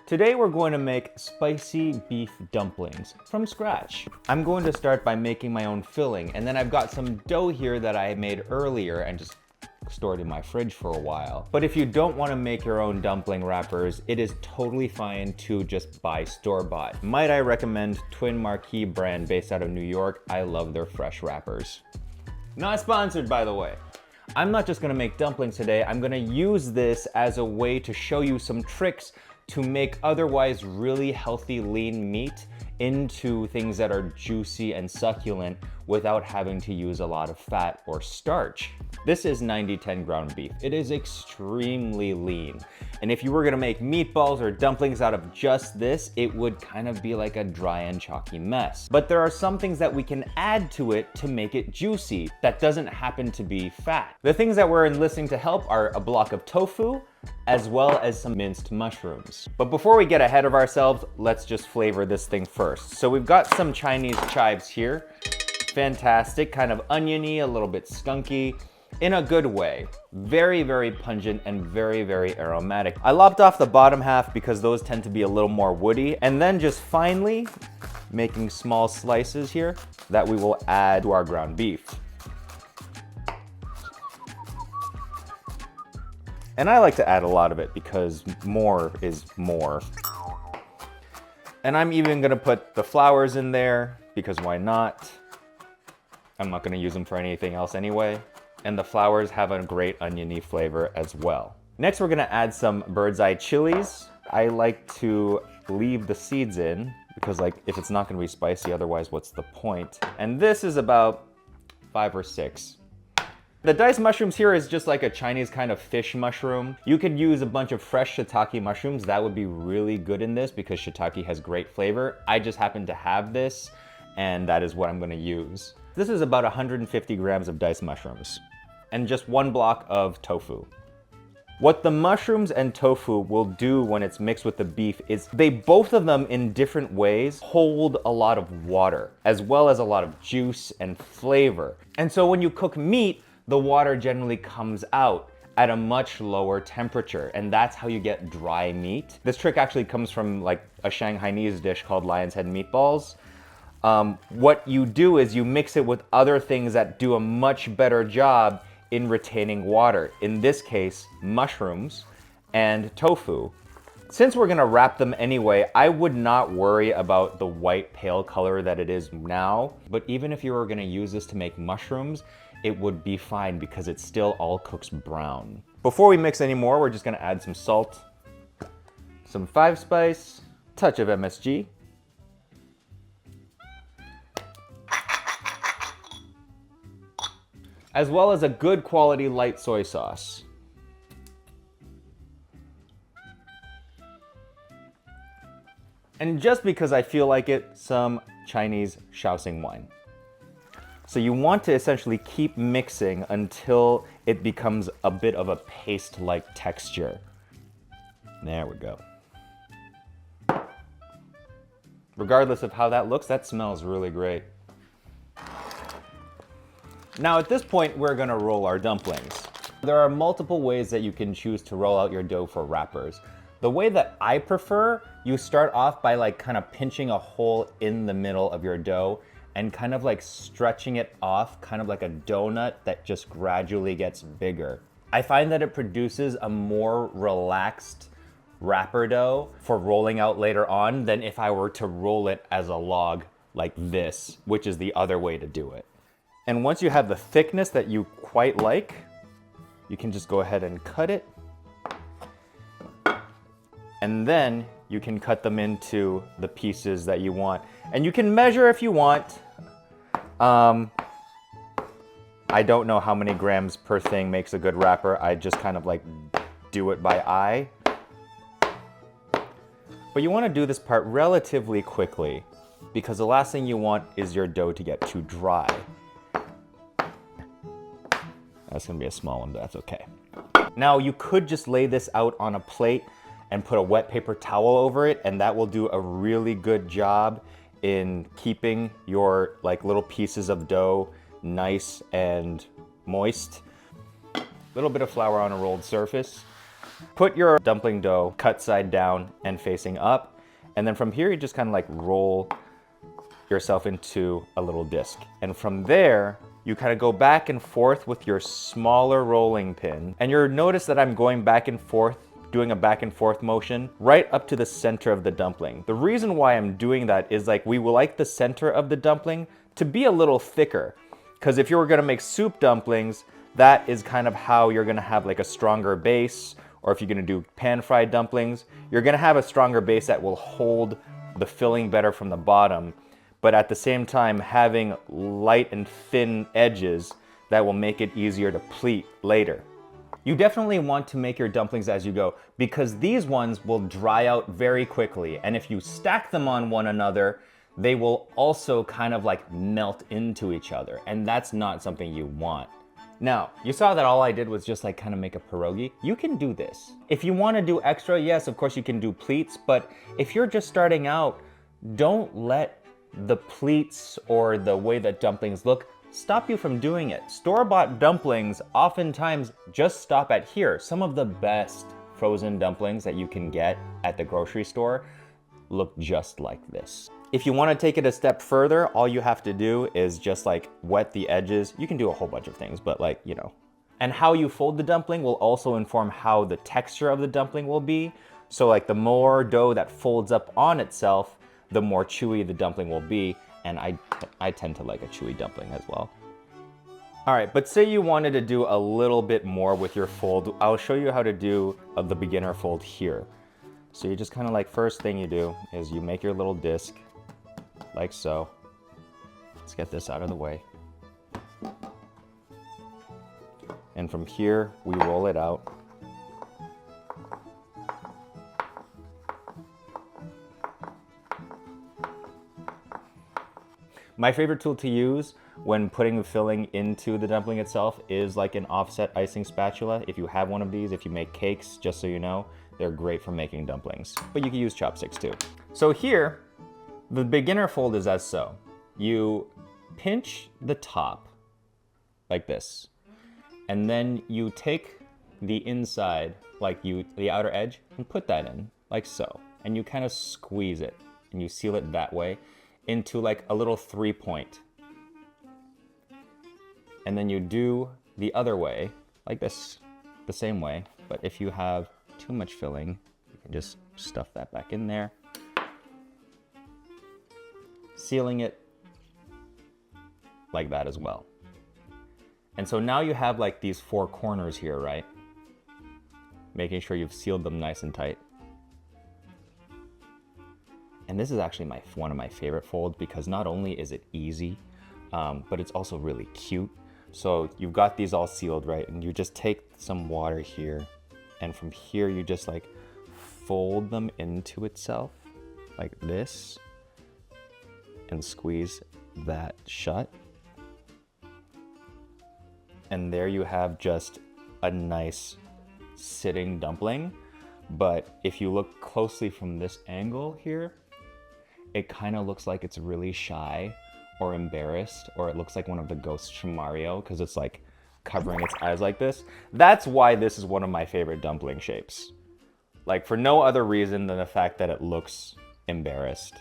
Today we're going to make spicy beef dumplings from scratch. I'm going to start by making my own filling, and then I've got some dough here that I made earlier and just stored in my fridge for a while. But if you don't want to make your own dumpling wrappers, it is totally fine to just buy store-bought. Might I recommend Twin Marquee brand based out of New York. I love their fresh wrappers. Not sponsored, by the way. I'm not just gonna make dumplings today, I'm gonna use this as a way to show you some tricks to make otherwise really healthy lean meat into things that are juicy and succulent without having to use a lot of fat or starch. This is 90-10 ground beef. It is extremely lean. And if you were gonna make meatballs or dumplings out of just this, it would kind of be like a dry and chalky mess. But there are some things that we can add to it to make it juicy that doesn't happen to be fat. The things that we're enlisting to help are a block of tofu, as well as some minced mushrooms. But before we get ahead of ourselves, let's just flavor this thing first. So we've got some Chinese chives here. Fantastic, kind of oniony, a little bit skunky, in a good way. Very, very pungent and very, very aromatic. I lopped off the bottom half because those tend to be a little more woody. And then just finally, making small slices here that we will add to our ground beef. And I like to add a lot of it because more is more. And I'm even gonna put the flowers in there because why not? I'm not gonna use them for anything else anyway. And the flowers have a great oniony flavor as well. Next, we're gonna add some bird's eye chilies. I like to leave the seeds in because if it's not gonna be spicy, otherwise what's the point? And this is about 5 or 6. The diced mushrooms here is just like a Chinese kind of fish mushroom. You could use a bunch of fresh shiitake mushrooms. That would be really good in this because shiitake has great flavor. I just happen to have this, and that is what I'm gonna use. This is about 150 grams of diced mushrooms and just 1 block of tofu. What the mushrooms and tofu will do when it's mixed with the beef is they both of them in different ways hold a lot of water as well as a lot of juice and flavor. And so when you cook meat, the water generally comes out at a much lower temperature, and that's how you get dry meat. This trick actually comes from a Shanghainese dish called lion's head meatballs. What you do is you mix it with other things that do a much better job in retaining water. In this case, mushrooms and tofu. Since we're gonna wrap them anyway, I would not worry about the white pale color that it is now. But even if you were gonna use this to make mushrooms, it would be fine because it still all cooks brown. Before we mix any more, we're just gonna add some salt, some 5-spice, touch of MSG, as well as a good quality light soy sauce. And just because I feel like it, some Chinese Shaoxing wine. So you want to essentially keep mixing until it becomes a bit of a paste-like texture. There we go. Regardless of how that looks, that smells really great. Now at this point, we're gonna roll our dumplings. There are multiple ways that you can choose to roll out your dough for wrappers. The way that I prefer, you start off by kind of pinching a hole in the middle of your dough and kind of stretching it off, kind of like a donut that just gradually gets bigger. I find that it produces a more relaxed wrapper dough for rolling out later on than if I were to roll it as a log like this, which is the other way to do it. And once you have the thickness that you quite like, you can just go ahead and cut it. And then you can cut them into the pieces that you want. And you can measure if you want. I don't know how many grams per thing makes a good wrapper. I just kind of do it by eye. But you want to do this part relatively quickly because the last thing you want is your dough to get too dry. That's gonna be a small one, but that's okay. Now you could just lay this out on a plate and put a wet paper towel over it, and that will do a really good job in keeping your little pieces of dough nice and moist. A little bit of flour on a rolled surface. Put your dumpling dough cut side down and facing up. And then from here, you just kind of like roll yourself into a little disc. And from there, you kind of go back and forth with your smaller rolling pin. And you'll notice that I'm going back and forth, doing a back and forth motion right up to the center of the dumpling. The reason why I'm doing that is like we would like the center of the dumpling to be a little thicker. Because if you were gonna make soup dumplings, that is kind of how you're gonna have like a stronger base. Or if you're gonna do pan-fried dumplings, you're gonna have a stronger base that will hold the filling better from the bottom. But at the same time, having light and thin edges that will make it easier to pleat later. You definitely want to make your dumplings as you go because these ones will dry out very quickly. And if you stack them on one another, they will also kind of like melt into each other. And that's not something you want. Now, you saw that all I did was just like kind of make a pierogi. You can do this. If you want to do extra, yes, of course you can do pleats. But if you're just starting out, don't let the pleats or the way that dumplings look stop you from doing it. Store-bought dumplings oftentimes just stop at here. Some of the best frozen dumplings that you can get at the grocery store look just like this. If you want to take it a step further, all you have to do is just like wet the edges. You can do a whole bunch of things, but like, you know. And how you fold the dumpling will also inform how the texture of the dumpling will be. So like the more dough that folds up on itself, the more chewy the dumpling will be. And I tend to like a chewy dumpling as well. All right, but say you wanted to do a little bit more with your fold. I'll show you how to do the beginner fold here. So you just kind of like, first thing you do is you make your little disc like so. Let's get this out of the way. And from here, we roll it out. My favorite tool to use when putting the filling into the dumpling itself is like an offset icing spatula. If you have one of these, if you make cakes, just so you know, they're great for making dumplings. But you can use chopsticks too. So here, the beginner fold is as so. You pinch the top like this, and then you take the inside, like the outer edge, and put that in like so. And you kind of squeeze it, and you seal it that way into like a little 3-point. And then you do the other way, like this, the same way. But if you have too much filling, you can just stuff that back in there. Sealing it like that as well. And so now you have like these 4 corners here, right? Making sure you've sealed them nice and tight. And this is actually one of my favorite folds because not only is it easy, but it's also really cute. So you've got these all sealed, right? And you just take some water here, and from here you just like fold them into itself like this and squeeze that shut. And there you have just a nice sitting dumpling. But if you look closely from this angle here, it kind of looks like it's really shy or embarrassed, or it looks like one of the ghosts from Mario because it's like covering its eyes like this. That's why this is one of my favorite dumpling shapes. Like for no other reason than the fact that it looks embarrassed.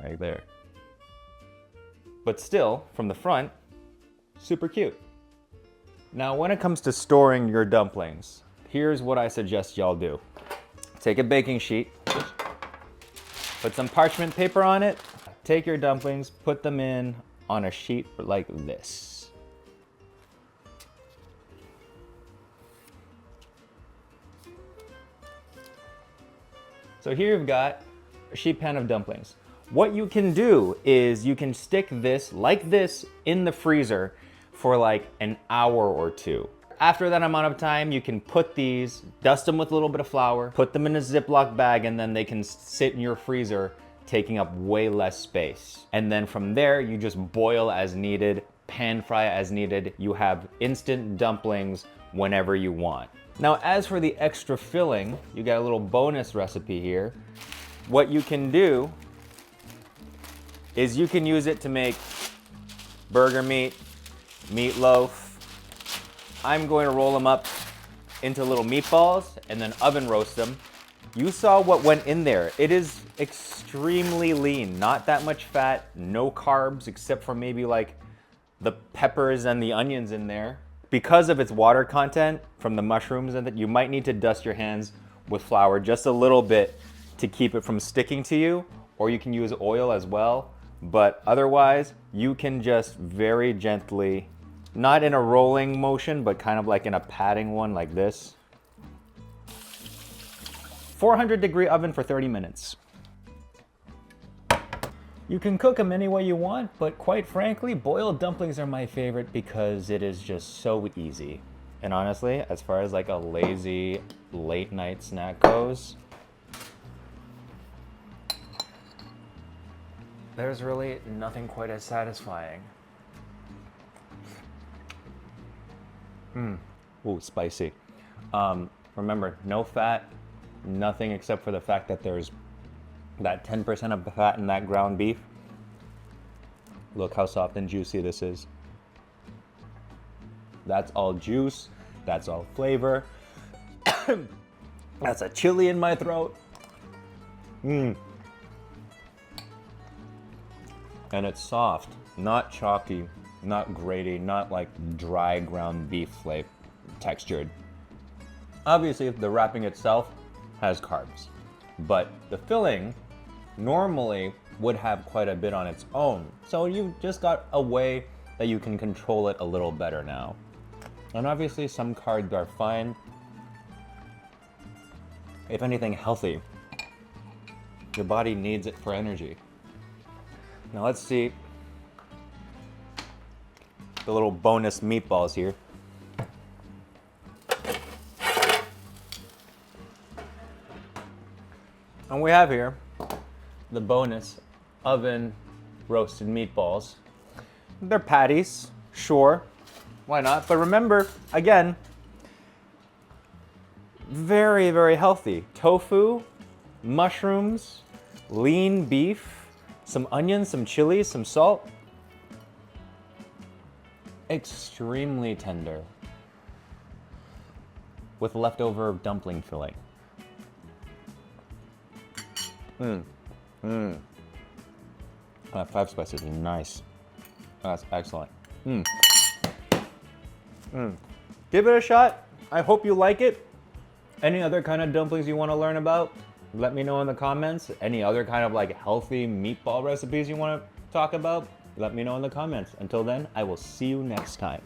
Right there. But still, from the front, super cute. Now, when it comes to storing your dumplings, here's what I suggest y'all do. Take a baking sheet, put some parchment paper on it, take your dumplings, put them in on a sheet like this. So here you've got a sheet pan of dumplings. What you can do is you can stick this like this in the freezer for like an hour or 2. After that amount of time, you can put these, dust them with a little bit of flour, put them in a Ziploc bag, and then they can sit in your freezer, taking up way less space. And then from there, you just boil as needed, pan fry as needed. You have instant dumplings whenever you want. Now, as for the extra filling, you got a little bonus recipe here. What you can do is you can use it to make burger meat, meatloaf. I'm going to roll them up into little meatballs and then oven roast them. You saw what went in there. It is extremely lean, not that much fat, no carbs except for maybe like the peppers and the onions in there. Because of its water content from the mushrooms and that, you might need to dust your hands with flour just a little bit to keep it from sticking to you, or you can use oil as well. But otherwise, you can just very gently, not in a rolling motion, but kind of like in a patting one like this. 400-degree oven for 30 minutes. You can cook them any way you want, but quite frankly, boiled dumplings are my favorite because it is just so easy. And honestly, as far as like a lazy late night snack goes, there's really nothing quite as satisfying. Ooh, spicy. Remember, no fat, nothing except for the fact that there's that 10% of fat in that ground beef. Look how soft and juicy this is. That's all juice, that's all flavor. That's a chili in my throat. And it's soft, not chalky, not graty, not like dry ground beef flavor textured. Obviously, the wrapping itself has carbs, but the filling normally would have quite a bit on its own. So you just got a way that you can control it a little better now. And obviously some carbs are fine. If anything, healthy. Your body needs it for energy. Now let's see the little bonus meatballs here. And we have here the bonus oven roasted meatballs. They're patties, sure, why not? But remember, again, very, very healthy. Tofu, mushrooms, lean beef, some onions, some chilies, some salt. Extremely tender with leftover dumpling filling. That 5 spices is nice. That's excellent. Give it a shot. I hope you like it. Any other kind of dumplings you want to learn about, let me know in the comments. Any other kind of like healthy meatball recipes you want to talk about, let me know in the comments. Until then, I will see you next time.